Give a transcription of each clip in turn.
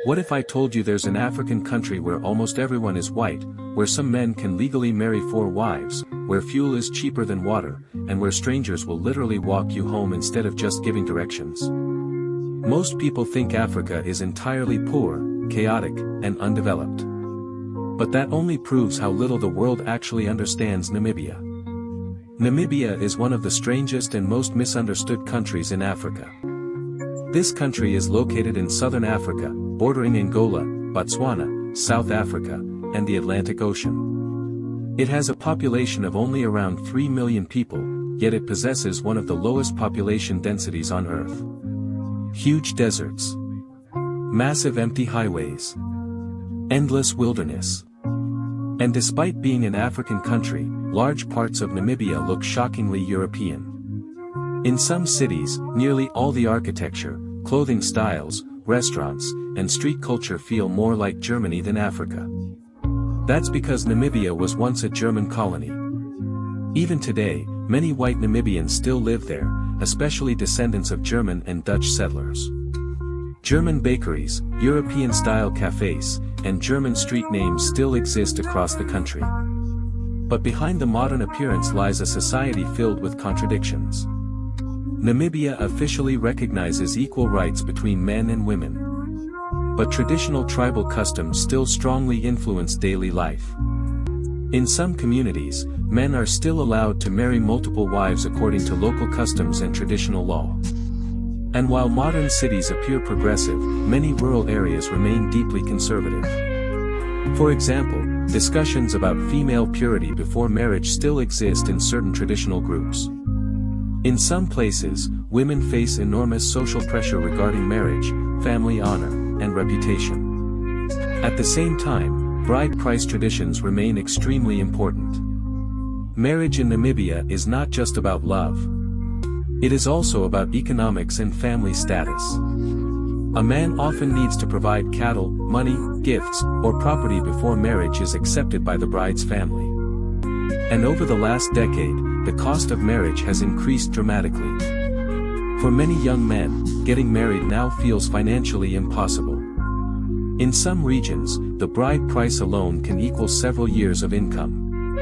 What if I told you there's an African country where almost everyone is white, where some men can legally marry 4 wives, where fuel is cheaper than water, and where strangers will literally walk you home instead of just giving directions? Most people think Africa is entirely poor, chaotic, and undeveloped. But that only proves how little the world actually understands Namibia. Namibia is one of the strangest and most misunderstood countries in Africa. This country is located in southern Africa, bordering Angola, Botswana, South Africa, and the Atlantic Ocean. It has a population of only around 3 million people, yet it possesses one of the lowest population densities on Earth. Huge deserts. Massive empty highways. Endless wilderness. And despite being an African country, large parts of Namibia look shockingly European. In some cities, nearly all the architecture, clothing styles, restaurants, and street culture feel more like Germany than Africa. That's because Namibia was once a German colony. Even today, many white Namibians still live there, especially descendants of German and Dutch settlers. German bakeries, European-style cafes, and German street names still exist across the country. But behind the modern appearance lies a society filled with contradictions. Namibia officially recognizes equal rights between men and women. But traditional tribal customs still strongly influence daily life. In some communities, men are still allowed to marry multiple wives according to local customs and traditional law. And while modern cities appear progressive, many rural areas remain deeply conservative. For example, discussions about female purity before marriage still exist in certain traditional groups. In some places, women face enormous social pressure regarding marriage, family honor, and reputation. At the same time, bride price traditions remain extremely important. Marriage in Namibia is not just about love. It is also about economics and family status. A man often needs to provide cattle, money, gifts, or property before marriage is accepted by the bride's family. And over the last decade, the cost of marriage has increased dramatically. For many young men, getting married now feels financially impossible. In some regions, the bride price alone can equal several years of income.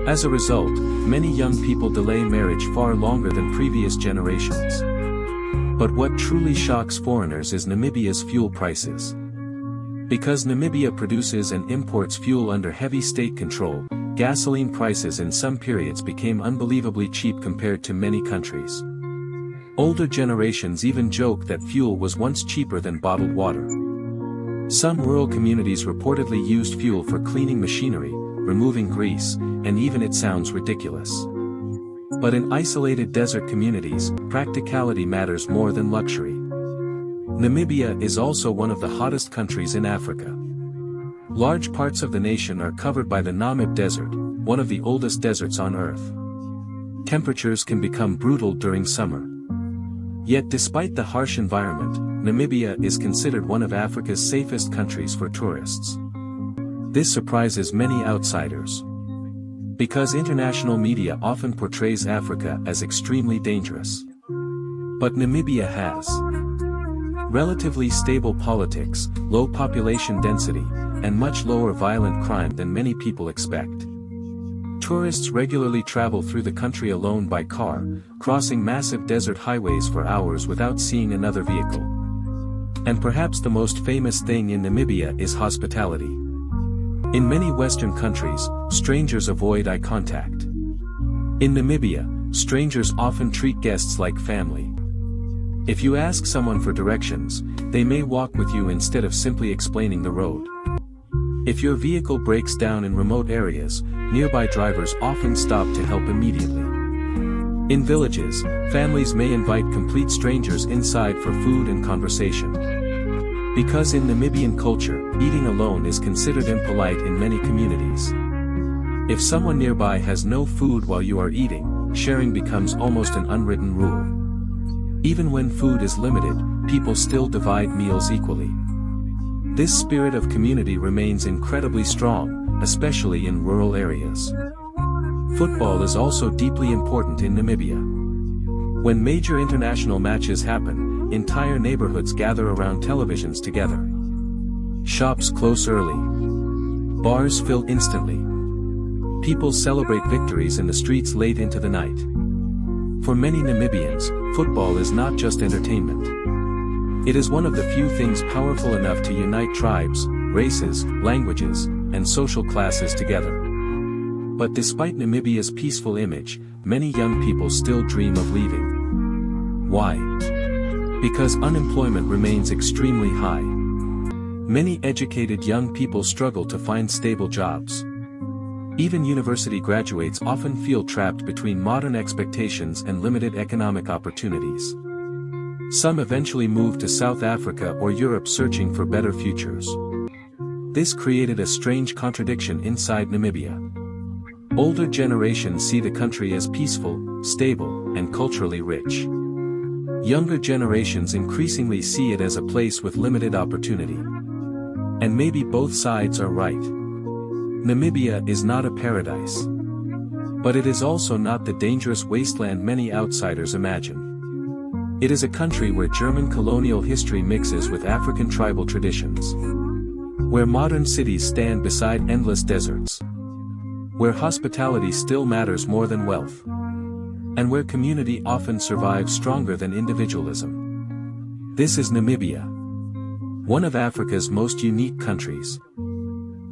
As a result, many young people delay marriage far longer than previous generations. But what truly shocks foreigners is Namibia's fuel prices. Because Namibia produces and imports fuel under heavy state control, gasoline prices in some periods became unbelievably cheap compared to many countries. Older generations even joke that fuel was once cheaper than bottled water. Some rural communities reportedly used fuel for cleaning machinery, removing grease, and even it sounds ridiculous. But in isolated desert communities, practicality matters more than luxury. Namibia is also one of the hottest countries in Africa. Large parts of the nation are covered by the Namib Desert, one of the oldest deserts on Earth. Temperatures can become brutal during summer. Yet despite the harsh environment, Namibia is considered one of Africa's safest countries for tourists. This surprises many outsiders. Because international media often portrays Africa as extremely dangerous. But Namibia has relatively stable politics, low population density, and much lower violent crime than many people expect. Tourists regularly travel through the country alone by car, crossing massive desert highways for hours without seeing another vehicle. And perhaps the most famous thing in Namibia is hospitality. In many Western countries, strangers avoid eye contact. In Namibia, strangers often treat guests like family. If you ask someone for directions, they may walk with you instead of simply explaining the road. If your vehicle breaks down in remote areas, nearby drivers often stop to help immediately. In villages, families may invite complete strangers inside for food and conversation. Because in Namibian culture, eating alone is considered impolite in many communities. If someone nearby has no food while you are eating, sharing becomes almost an unwritten rule. Even when food is limited, people still divide meals equally. This spirit of community remains incredibly strong, especially in rural areas. Football is also deeply important in Namibia. When major international matches happen, entire neighborhoods gather around televisions together. Shops close early. Bars fill instantly. People celebrate victories in the streets late into the night. For many Namibians, football is not just entertainment. It is one of the few things powerful enough to unite tribes, races, languages, and social classes together. But despite Namibia's peaceful image, many young people still dream of leaving. Why? Because unemployment remains extremely high. Many educated young people struggle to find stable jobs. Even university graduates often feel trapped between modern expectations and limited economic opportunities. Some eventually move to South Africa or Europe searching for better futures. This created a strange contradiction inside Namibia. Older generations see the country as peaceful, stable, and culturally rich. Younger generations increasingly see it as a place with limited opportunity. And maybe both sides are right. Namibia is not a paradise. But it is also not the dangerous wasteland many outsiders imagine. It is a country where German colonial history mixes with African tribal traditions. Where modern cities stand beside endless deserts. Where hospitality still matters more than wealth. And where community often survives stronger than individualism. This is Namibia. One of Africa's most unique countries.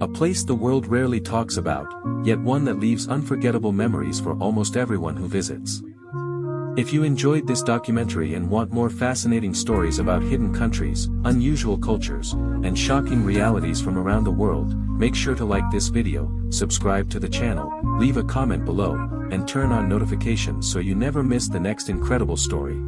A place the world rarely talks about, yet one that leaves unforgettable memories for almost everyone who visits. If you enjoyed this documentary and want more fascinating stories about hidden countries, unusual cultures, and shocking realities from around the world, make sure to like this video, subscribe to the channel, leave a comment below, and turn on notifications so you never miss the next incredible story.